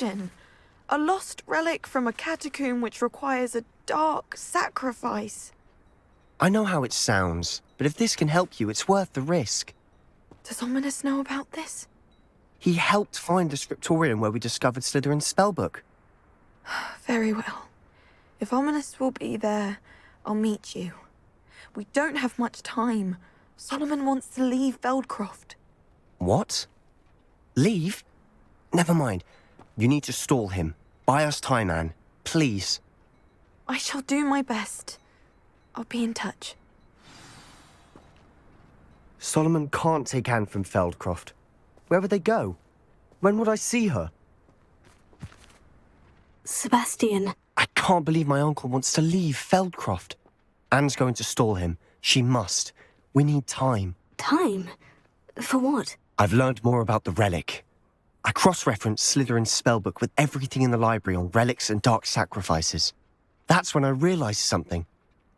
question. A lost relic from a catacomb which requires a dark sacrifice. I know how it sounds, but if this can help you, it's worth the risk. Does Ominous know about this? He helped find the scriptorium where we discovered Slytherin's spellbook. Very well. If Ominous will be there, I'll meet you. We don't have much time. Solomon wants to leave Feldcroft. What? Leave? Never mind. You need to stall him. Buy us time, Anne. Please. I shall do my best. I'll be in touch. Solomon can't take Anne from Feldcroft. Where would they go? When would I see her? Sebastian. I can't believe my uncle wants to leave Feldcroft. Anne's going to stall him. She must. We need time. Time? For what? I've learned more about the relic. I cross-referenced Slytherin's spellbook with everything in the library on relics and dark sacrifices. That's when I realized something.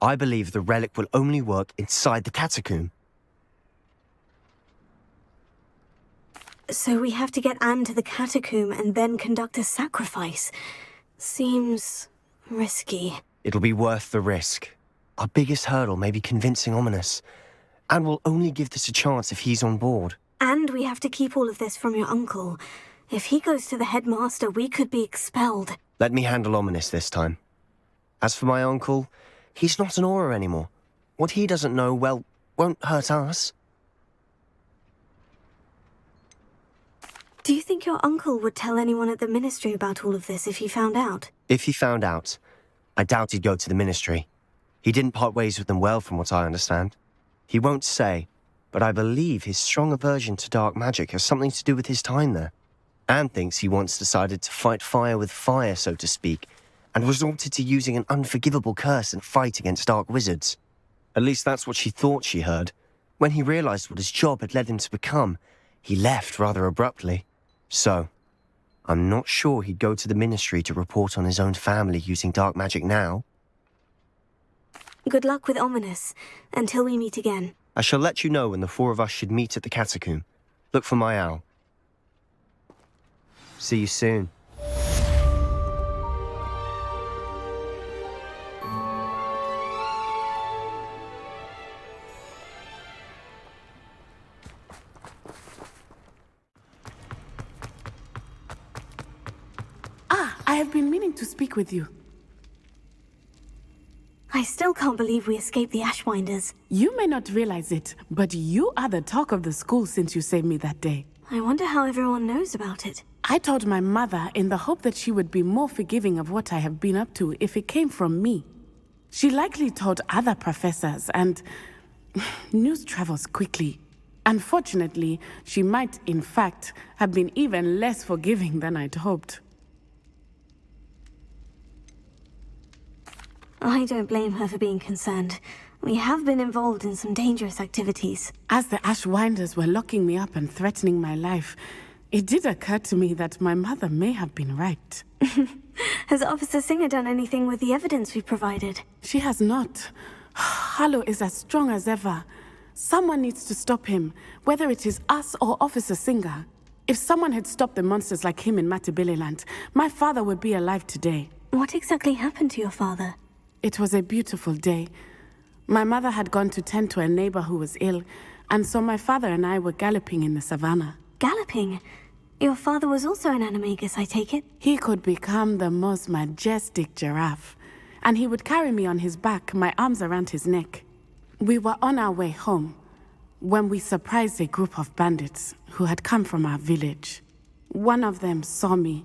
I believe the relic will only work inside the catacomb. So we have to get Anne to the catacomb and then conduct a sacrifice. Seems risky. It'll be worth the risk. Our biggest hurdle may be convincing Ominous. Anne will only give this a chance if he's on board. And we have to keep all of this from your uncle. If he goes to the headmaster, we could be expelled. Let me handle Ominous this time. As for my uncle, he's not an Auror anymore. What he doesn't know, well, won't hurt us. Do you think your uncle would tell anyone at the ministry about all of this if he found out? If he found out, I doubt he'd go to the ministry. He didn't part ways with them well, from what I understand. He won't say, but I believe his strong aversion to dark magic has something to do with his time there. Anne thinks he once decided to fight fire with fire, so to speak, and resorted to using an unforgivable curse in fight against dark wizards. At least that's what she thought she heard. When he realized what his job had led him to become, he left rather abruptly. So, I'm not sure he'd go to the ministry to report on his own family using dark magic now. Good luck with Ominous, until we meet again. I shall let you know when the four of us should meet at the catacomb. Look for my owl. See you soon. I have been meaning to speak with you. I still can't believe we escaped the Ashwinders. You may not realize it, but you are the talk of the school since you saved me that day. I wonder how everyone knows about it. I told my mother in the hope that she would be more forgiving of what I have been up to if it came from me. She likely told other professors, and news travels quickly. Unfortunately, she might, in fact, have been even less forgiving than I'd hoped. I don't blame her for being concerned. We have been involved in some dangerous activities. As the Ashwinders were locking me up and threatening my life, it did occur to me that my mother may have been right. Has Officer Singer done anything with the evidence we provided? She has not. Harlow is as strong as ever. Someone needs to stop him, whether it is us or Officer Singer. If someone had stopped the monsters like him in Matabeleland, my father would be alive today. What exactly happened to your father? It was a beautiful day. My mother had gone to tend to a neighbor who was ill, and so my father and I were galloping in the savannah. Galloping? Your father was also an animagus, I take it? He could become the most majestic giraffe, and he would carry me on his back, my arms around his neck. We were on our way home when we surprised a group of bandits who had come from our village. One of them saw me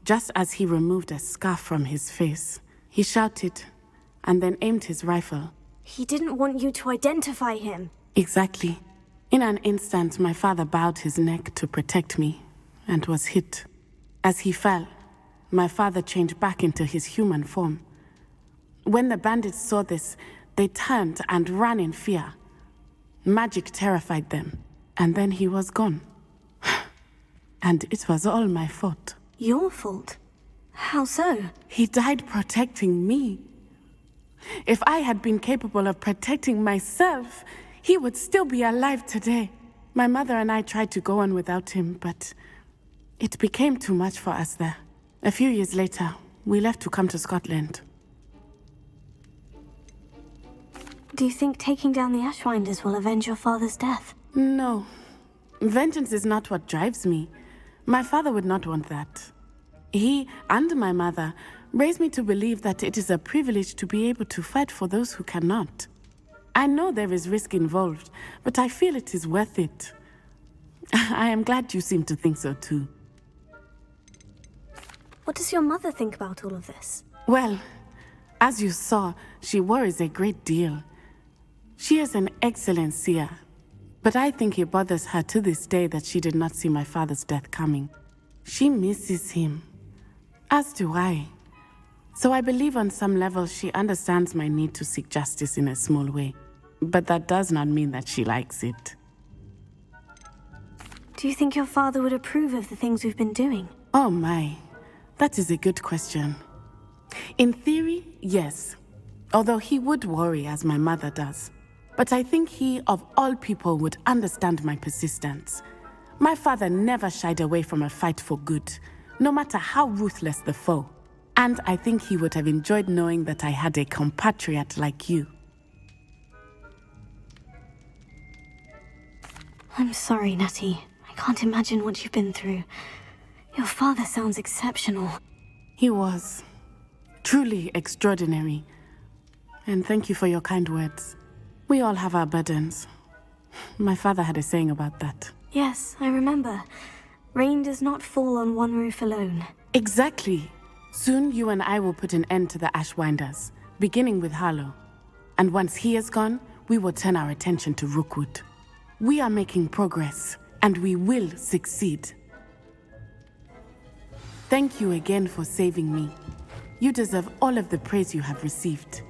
just as he removed a scarf from his face. He shouted and then aimed his rifle. He didn't want you to identify him. Exactly. In an instant, my father bowed his neck to protect me and was hit. As he fell, my father changed back into his human form. When the bandits saw this, they turned and ran in fear. Magic terrified them, and then he was gone. And it was all my fault. Your fault? How so? He died protecting me. If I had been capable of protecting myself, he would still be alive today. My mother and I tried to go on without him, but it became too much for us there. A few years later, we left to come to Scotland. Do you think taking down the Ashwinders will avenge your father's death? No. Vengeance is not what drives me. My father would not want that. He and my mother raised me to believe that it is a privilege to be able to fight for those who cannot. I know there is risk involved, but I feel it is worth it. I am glad you seem to think so too. What does your mother think about all of this? Well, as you saw, she worries a great deal. She is an excellent seer, but I think it bothers her to this day that she did not see my father's death coming. She misses him, as do I. So I believe on some level she understands my need to seek justice in a small way, but that does not mean that she likes it. Do you think your father would approve of the things we've been doing? Oh my, that is a good question. In theory, yes, although he would worry as my mother does. But I think he, of all people, would understand my persistence. My father never shied away from a fight for good, no matter how ruthless the foe. And I think he would have enjoyed knowing that I had a compatriot like you. I'm sorry, Natty. I can't imagine what you've been through. Your father sounds exceptional. He was. Truly extraordinary. And thank you for your kind words. We all have our burdens. My father had a saying about that. Yes, I remember. Rain does not fall on one roof alone. Exactly. Soon you and I will put an end to the Ashwinders, beginning with Harlow. And once he is gone, we will turn our attention to Rookwood. We are making progress, and we will succeed. Thank you again for saving me. You deserve all of the praise you have received.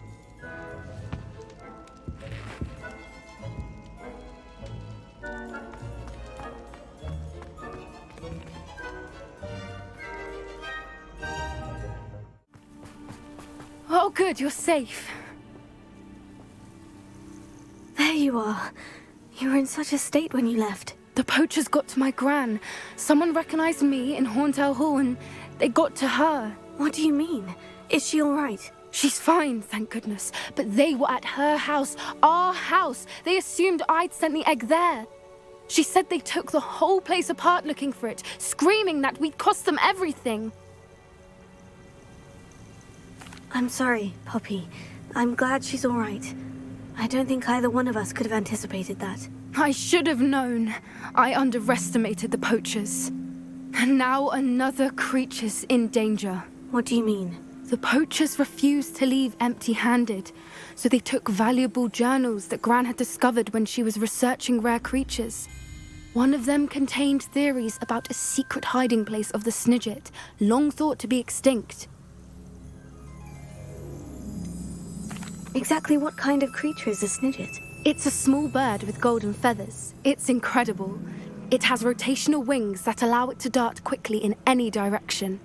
Oh, good, you're safe. There you are. You were in such a state when you left. The poachers got to my gran. Someone recognized me in Horntail Hall and they got to her. What do you mean? Is she all right? She's fine, thank goodness. But they were at her house, our house. They assumed I'd sent the egg there. She said they took the whole place apart looking for it, screaming that we'd cost them everything. I'm sorry, Poppy. I'm glad she's all right. I don't think either one of us could have anticipated that. I should have known. I underestimated the poachers. And now another creature's in danger. What do you mean? The poachers refused to leave empty-handed, so they took valuable journals that Gran had discovered when she was researching rare creatures. One of them contained theories about a secret hiding place of the Snidget, long thought to be extinct. Exactly what kind of creature is a Snidget? It's a small bird with golden feathers. It's incredible. It has rotational wings that allow it to dart quickly in any direction.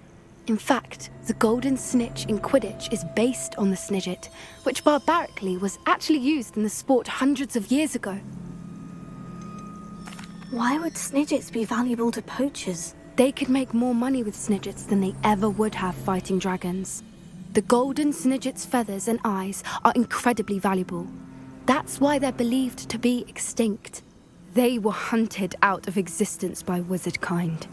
In fact, the golden snitch in Quidditch is based on the Snidget, which barbarically was actually used in the sport hundreds of years ago. Why would Snidgets be valuable to poachers? They could make more money with Snidgets than they ever would have fighting dragons. The golden Snidget's feathers and eyes are incredibly valuable. That's why they're believed to be extinct. They were hunted out of existence by wizard kind.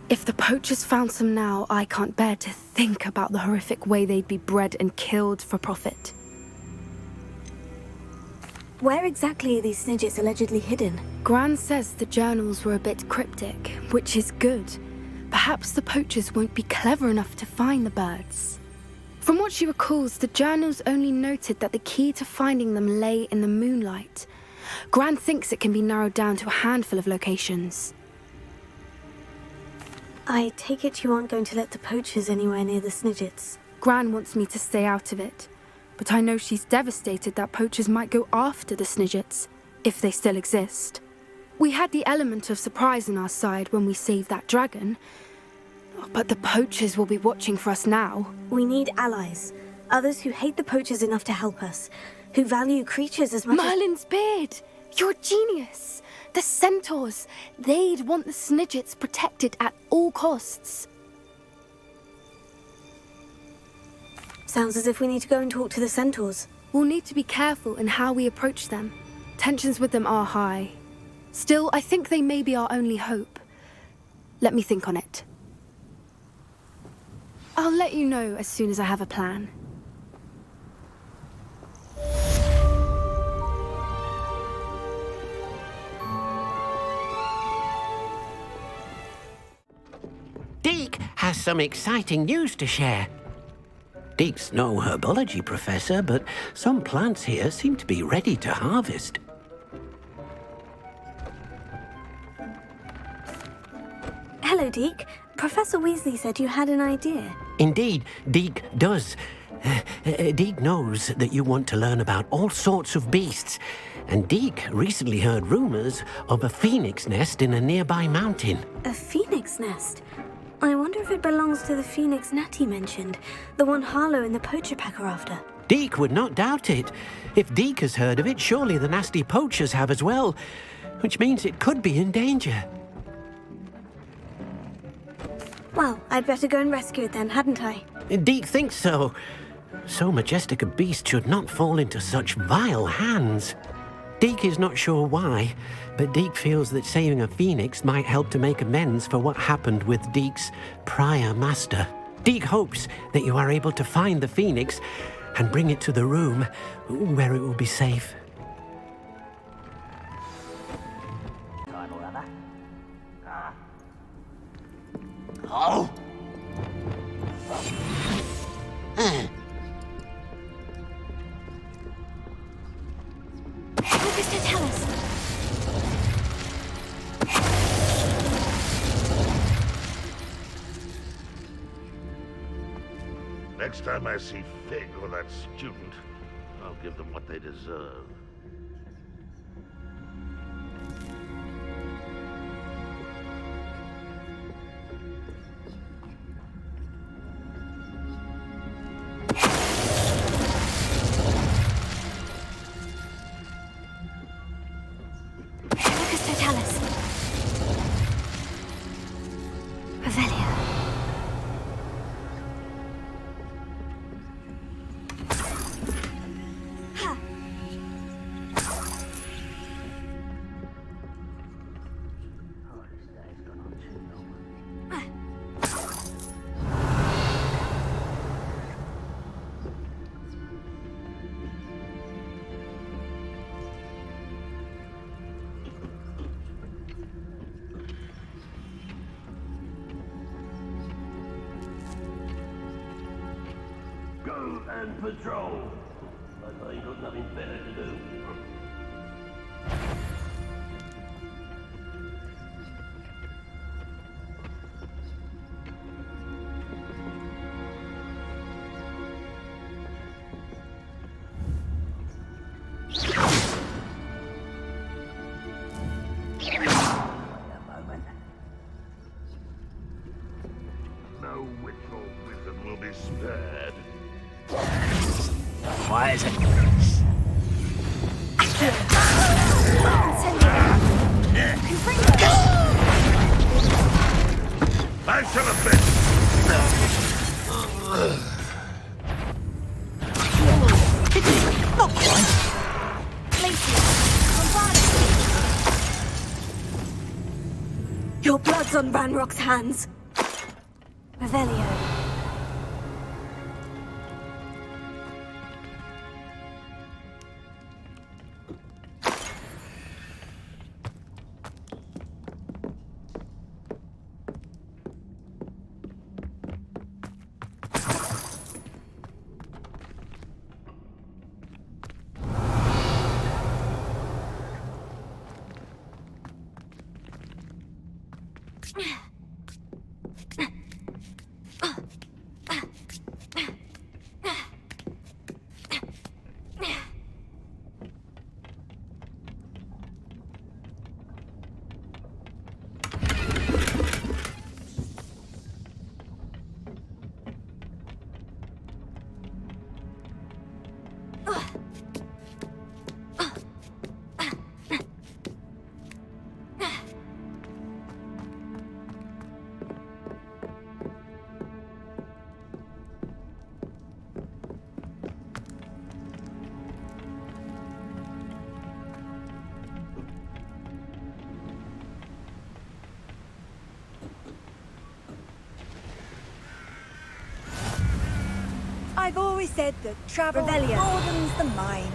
If the poachers found some now, I can't bear to think about the horrific way they'd be bred and killed for profit. Where exactly are these Snidgets allegedly hidden? Gran says the journals were a bit cryptic, which is good. Perhaps the poachers won't be clever enough to find the birds. From what she recalls, the journals only noted that the key to finding them lay in the moonlight. Gran thinks it can be narrowed down to a handful of locations. I take it you aren't going to let the poachers anywhere near the Snidgets. Gran wants me to stay out of it, but I know she's devastated that poachers might go after the Snidgets, if they still exist. We had the element of surprise on our side when we saved that dragon, but the poachers will be watching for us now. We need allies. Others who hate the poachers enough to help us. Who value creatures as much as... Merlin's beard! You're a genius! The centaurs! They'd want the Snidgets protected at all costs. Sounds as if we need to go and talk to the centaurs. We'll need to be careful in how we approach them. Tensions with them are high. Still, I think they may be our only hope. Let me think on it. I'll let you know as soon as I have a plan. Deke has some exciting news to share. Deke's no herbology professor, but some plants here seem to be ready to harvest. Hello, Deke. Professor Weasley said you had an idea. Indeed, Deke does. Deke knows that you want to learn about all sorts of beasts, and Deke recently heard rumors of a phoenix nest in a nearby mountain. A phoenix nest? I wonder if it belongs to the phoenix Natty mentioned, the one Harlow and the poacher pack are after. Deke would not doubt it. If Deke has heard of it, surely the nasty poachers have as well, which means it could be in danger. Well, I'd better go and rescue it then, hadn't I? Deke thinks so. So majestic a beast should not fall into such vile hands. Deke is not sure why, but Deke feels that saving a phoenix might help to make amends for what happened with Deke's prior master. Deke hopes that you are able to find the phoenix and bring it to the room where it will be safe. Oh! Mr. Tellus! Next time I see Fig or that student, I'll give them what they deserve. Mr. Tellus! Revelio. Go and patrol. I ain't got nothing better to do. No witch or wizard will be spared. Why is it? I shall have been. Your blood's on Ranrock's hands. Revelio. always said that travel Revelio. broadens the mind.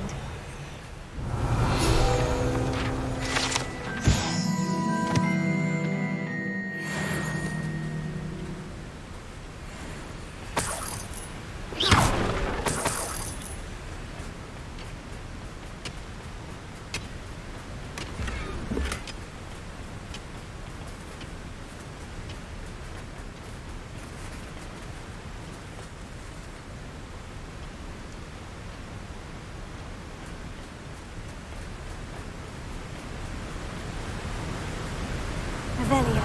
Revelio.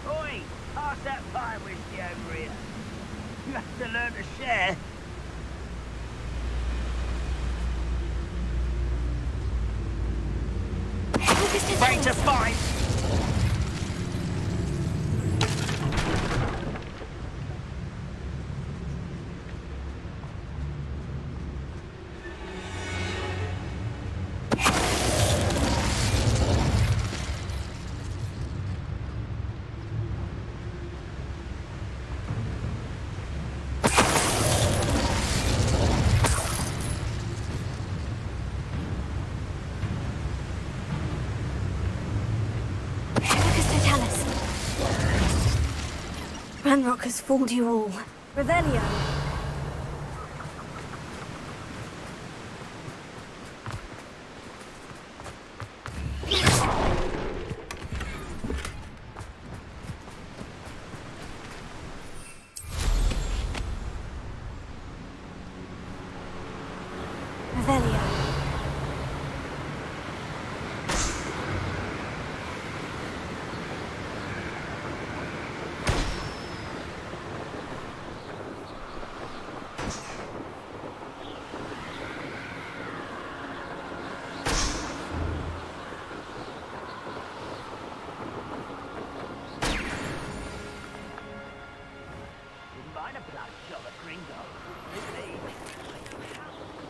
Oi, pass that pie whiskey over here. You have to learn to share. Ready to fight! Ranrock has fooled you all. Revelio. Revelio.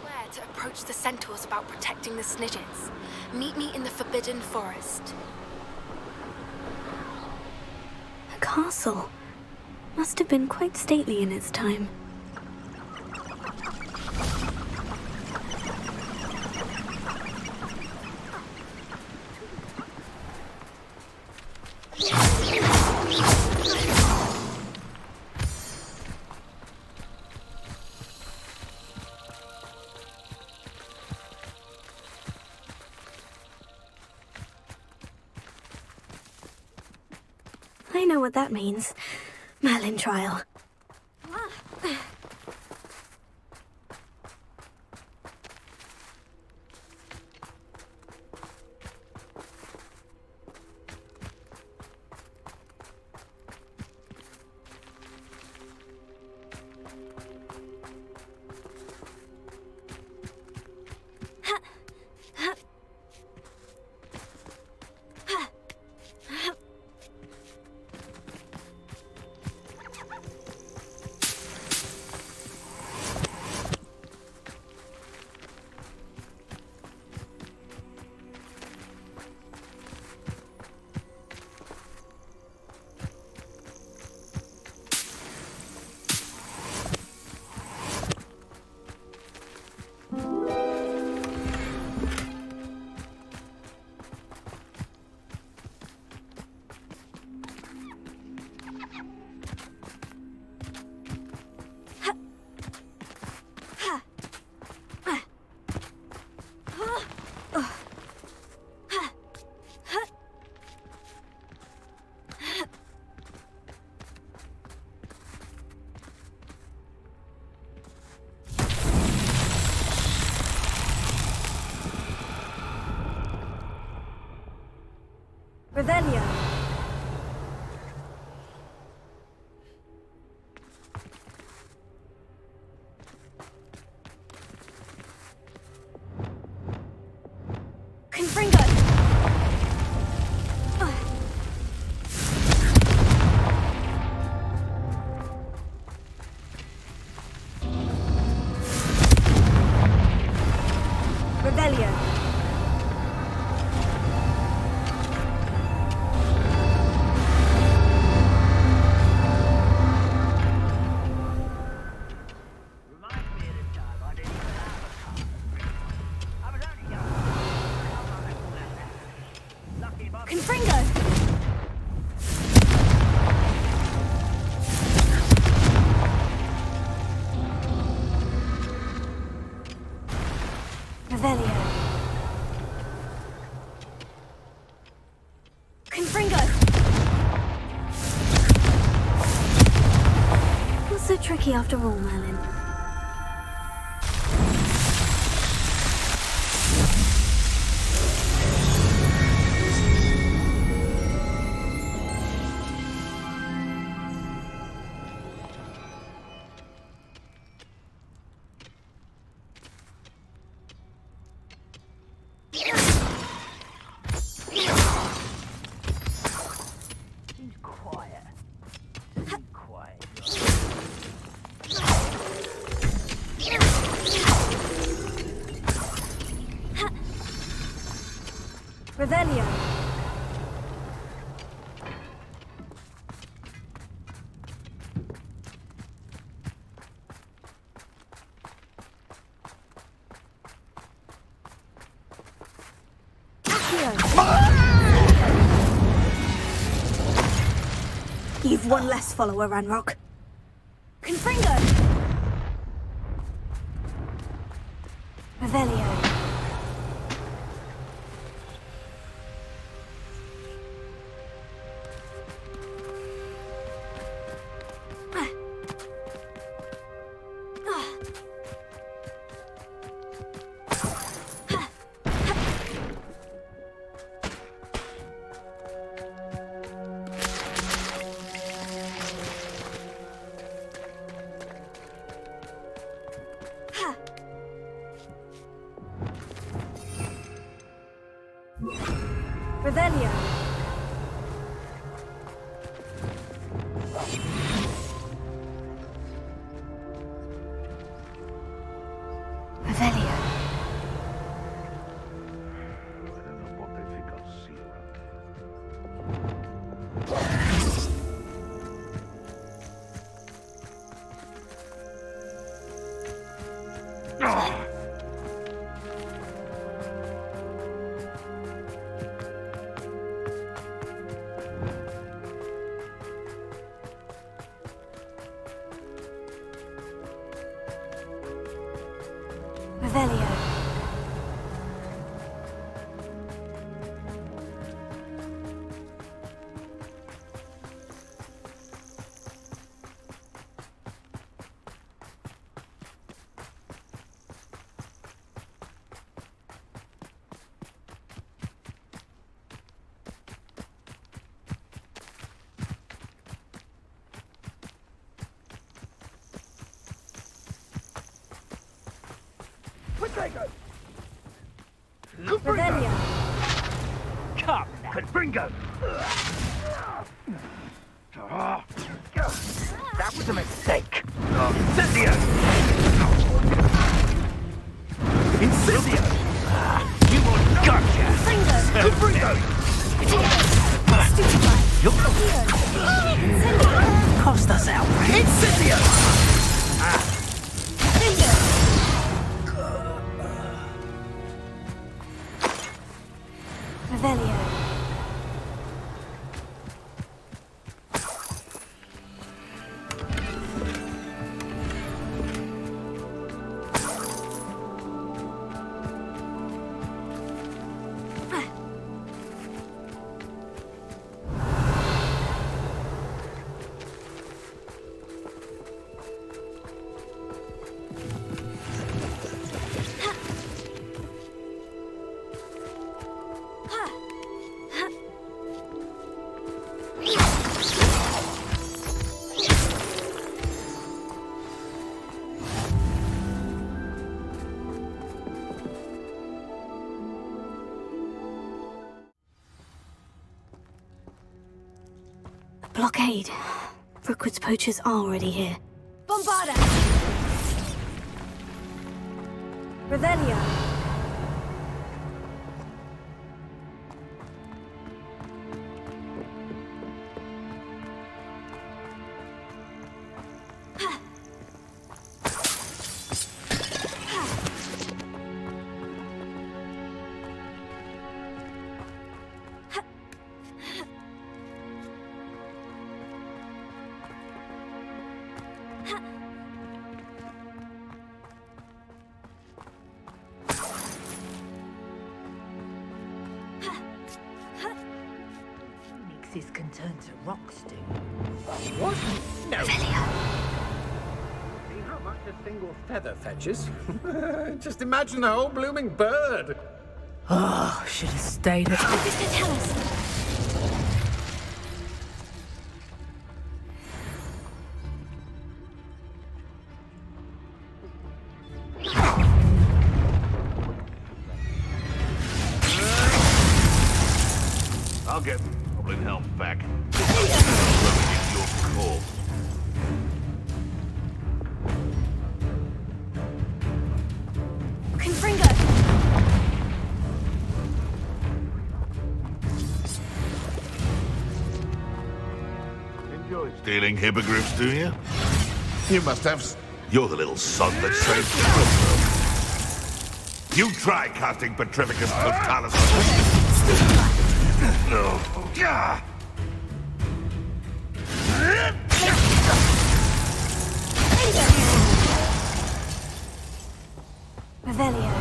Where to approach the centaurs about protecting the Snidgets. Meet me in the Forbidden Forest. A castle. Must have been quite stately in its time. I know what that means. Merlin trial. Revelio. Confringo. Revelio. Reminds me of the time I didn't even have a car. I was only young. Lucky Bob. Confringo. Revelio. Confringo. Not so tricky after all, Merlin. Seems quiet. Too quiet. Revelio. You've one less follower, Ranrock. Confringo! Revelio. Revelio. Revelio. I don't know what they think I'll see around here. Revelio. Revelio. Come now. Confringo! That was a mistake. Incendio! Incendio! You want gotcha. Confringo. Confringo! Stupefy. You're cost us out. Incendio! Confringo. Revelio. blockade. Brookwood's poachers are already here. Bombarda! Revelio. Phoenixes can turn to rocks, do What? No. Revelio. See how much a single feather fetches? Just imagine the whole blooming bird. Oh, should have stayed at... Mr. Tellus. I'll get Goblin Helm back. It's your call. Confringo! Enjoy stealing hippogriffs, do you? You must have... You're the little son that saved Gryffindor. You try casting Petrificus Totalis on me. Oh, yeah. Revelio.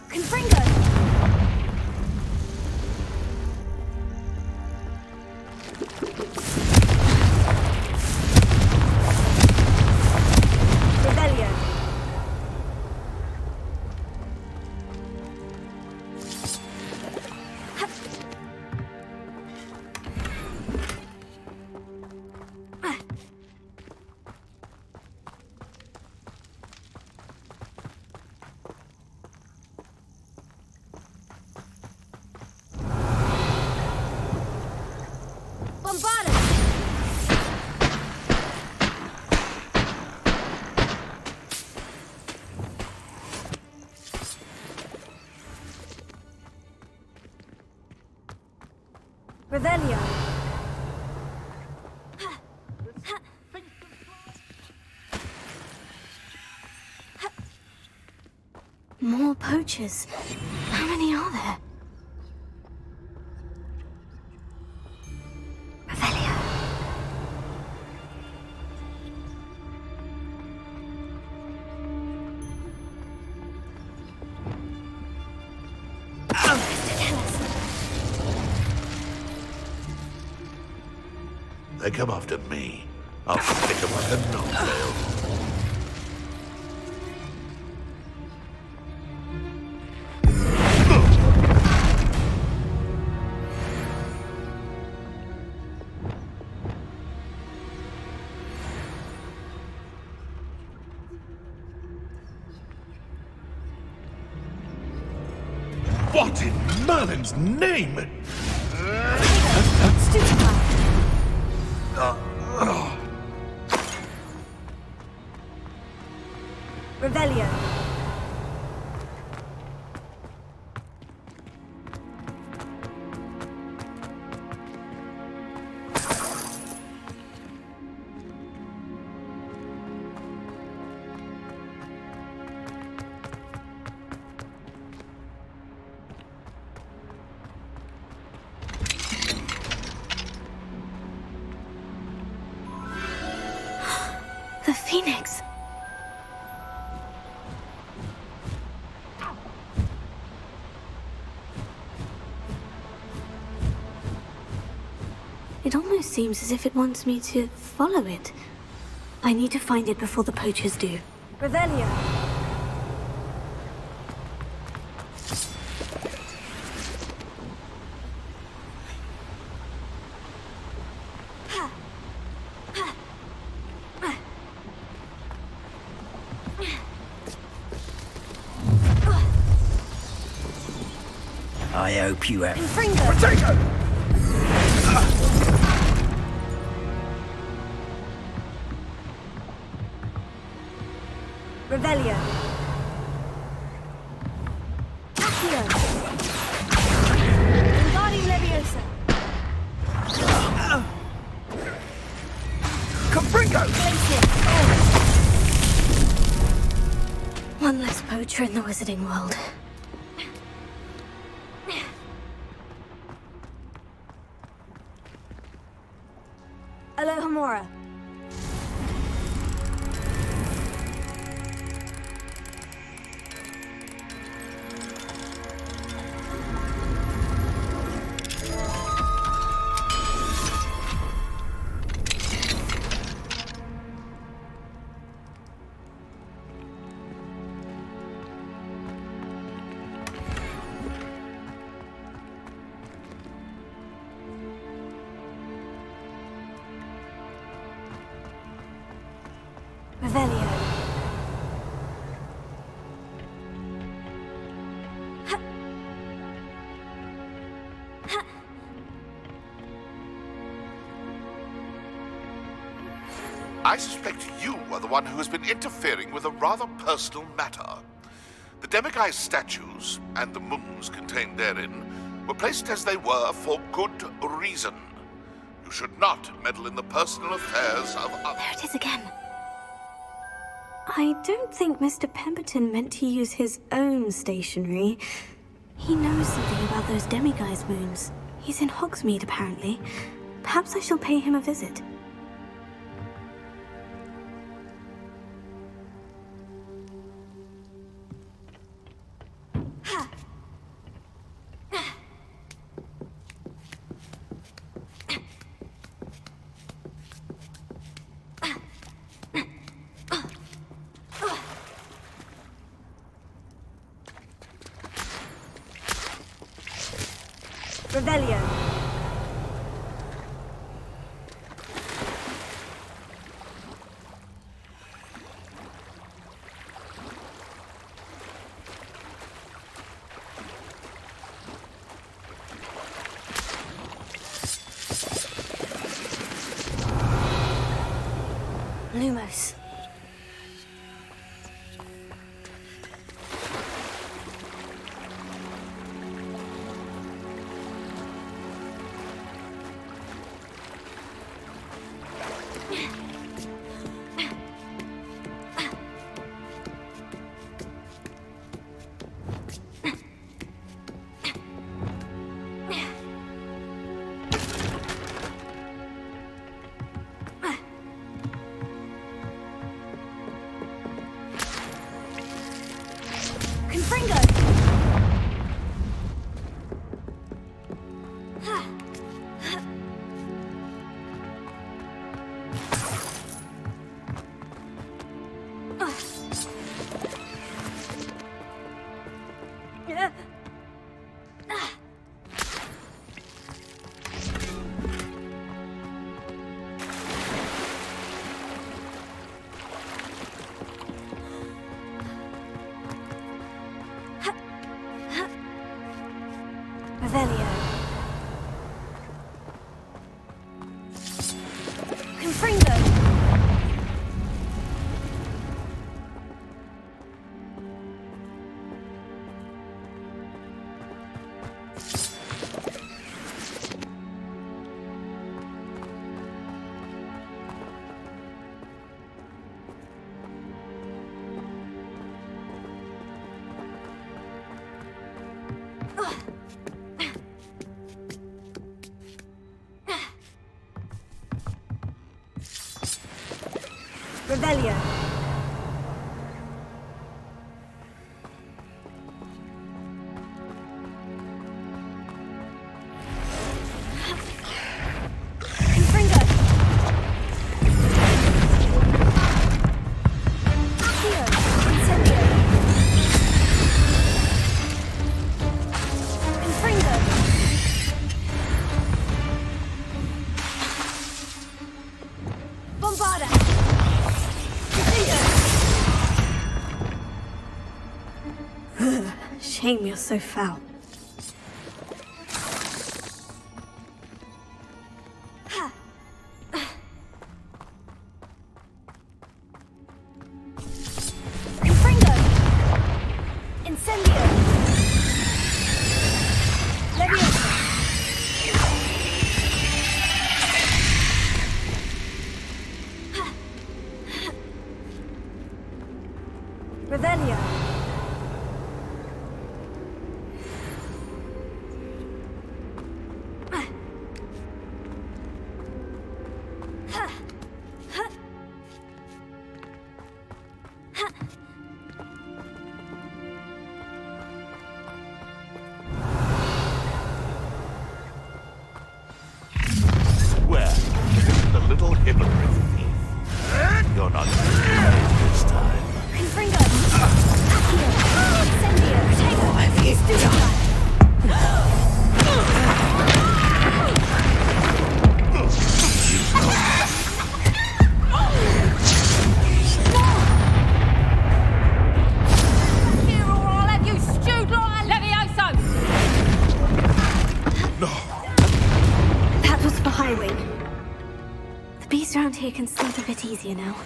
Confringo! Revelio. Bombarda! Revelio. More poachers. How many are there? Revelio. Mr. Tellus. They come after me. I'll stick them like a knobtail. What in Merlin's name? Revelio. The Phoenix. It almost seems as if it wants me to follow it. I need to find it before the poachers do. Revelio. I hope you have. Confringo! Potato! Revelio. Accio. Wingardium Leviosa. Confringo! Glacius. One less poacher in the wizarding world. Alohomora. Revelio. I suspect you are the one who has been interfering with a rather personal matter. The demiguise statues and the moons contained therein were placed as they were for good reason. You should not meddle in the personal affairs of others. There it is again. I don't think Mr. Pemberton meant to use his own stationery. He knows something about those demiguise moons. He's in Hogsmeade, apparently. Perhaps I shall pay him a visit. Revelio. Lumos. Confringo. Revelio. Confringo. Revelio. Confringo. Accio. Incendio. Confringo. Bombarda. Shame you're so foul. Revelio. Where? The little hippogriff thief. You're not this time. Confringo. Accio. Incendio. Protego. Stupefy. Here or I'll have you stewed like a Levioso! That was for Highwing. The beast around here can sleep a bit easier now.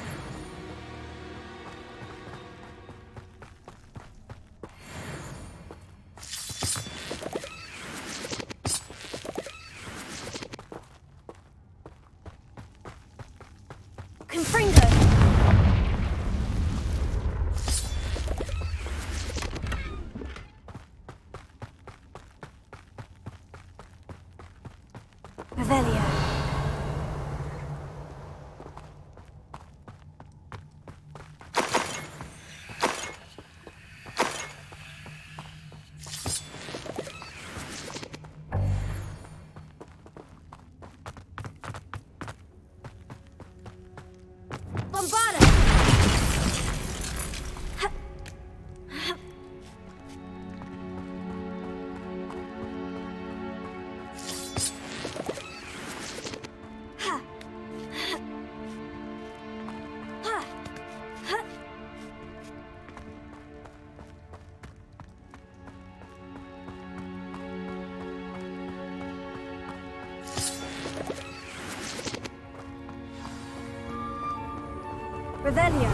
Confringo. Revelio. Bombarda. Revelio.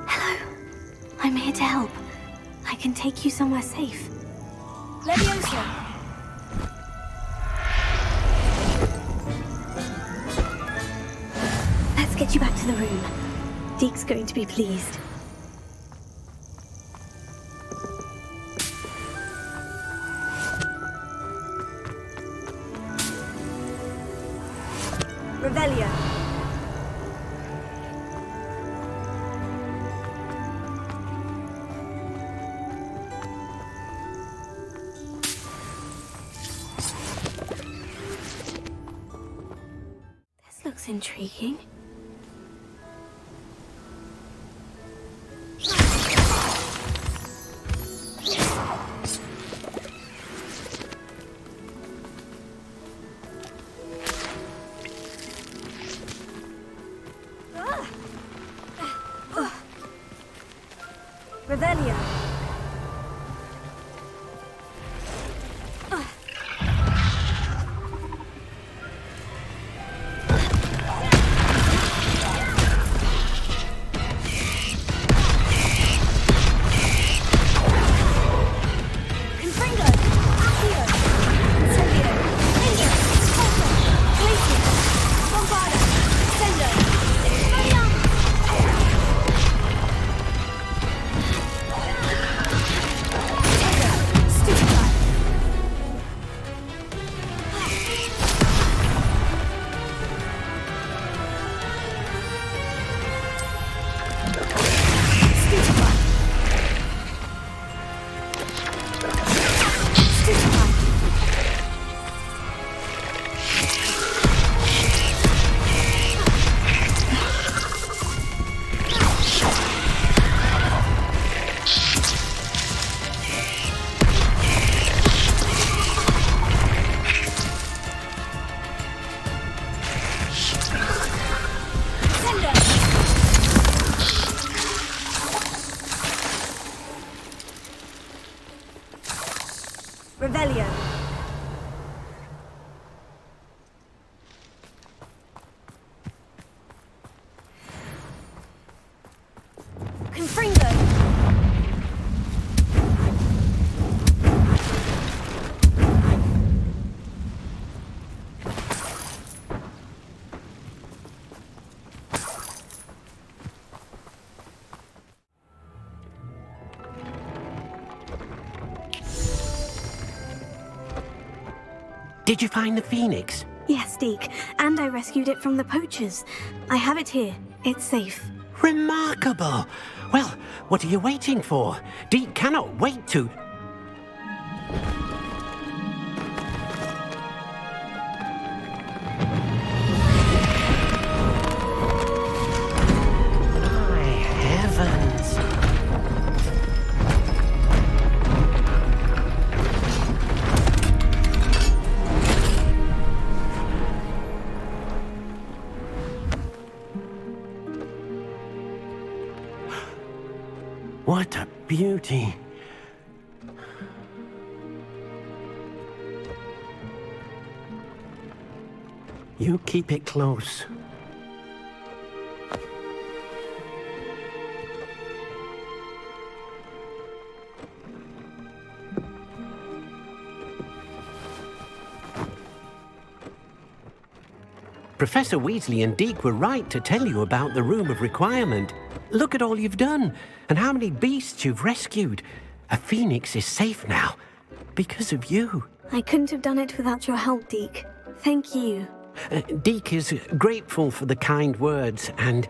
Hello. I'm here to help. I can take you somewhere safe. Levioso. Let's get you back to the room. Deke's going to be pleased. Revelio. This looks intriguing. Revelio. Confringo. Accio. Incendio. Indio. Ultra. Glacier. Bombarda. Sendo. Mariam. Stupefy. Stupefy. Stupefy. Sendo. Revelio. Confringo. Did you find the phoenix? Yes, Deke, and I rescued it from the poachers. I have it here. It's safe. Remarkable! Well, what are you waiting for? Deke cannot wait to... My heavens! What a beauty. You keep it close. Professor Weasley and Deke were right to tell you about the Room of Requirement. Look at all you've done, and how many beasts you've rescued. A phoenix is safe now, because of you. I couldn't have done it without your help, Deke. Thank you. Deke is grateful for the kind words, and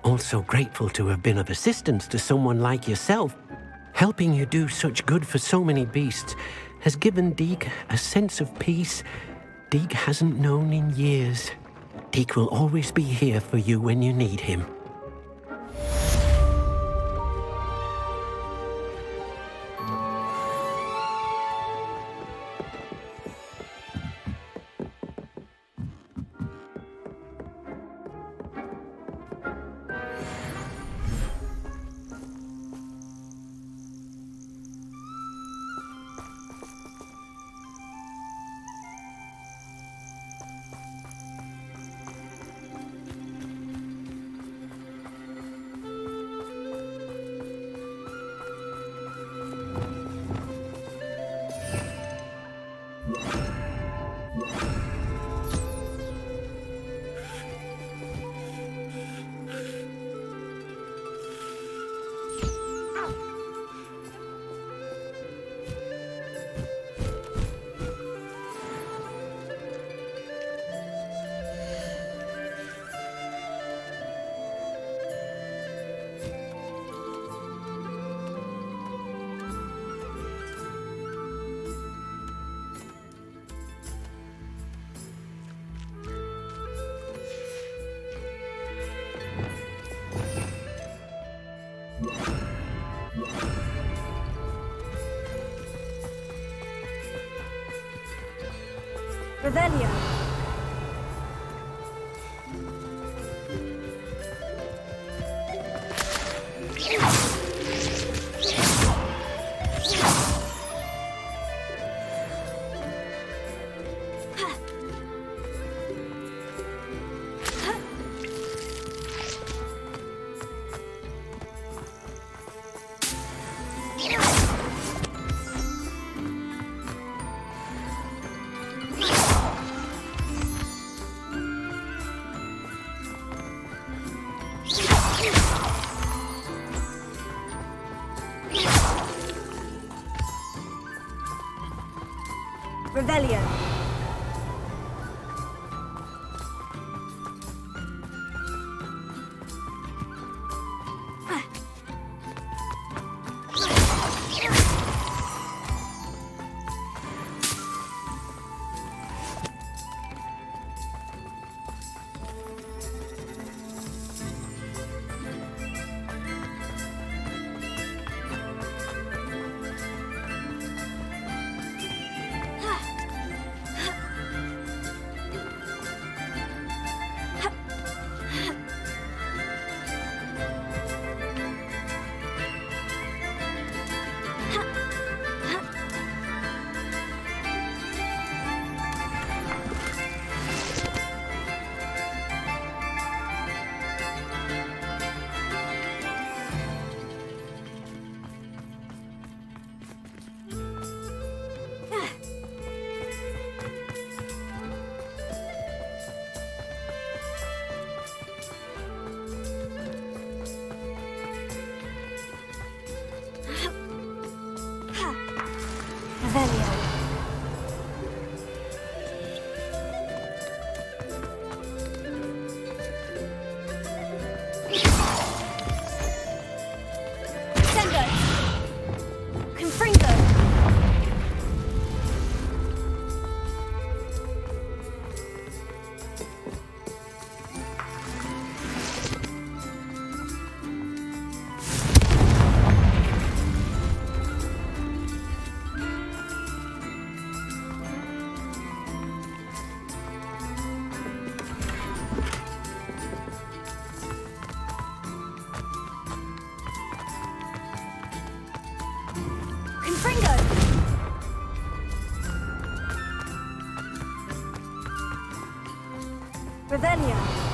also grateful to have been of assistance to someone like yourself. Helping you do such good for so many beasts has given Deke a sense of peace Deke hasn't known in years. Deke will always be here for you when you need him. Revelio. Revelio. Revelio. Confringo! Revelio!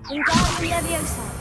Wingardium Leviosa!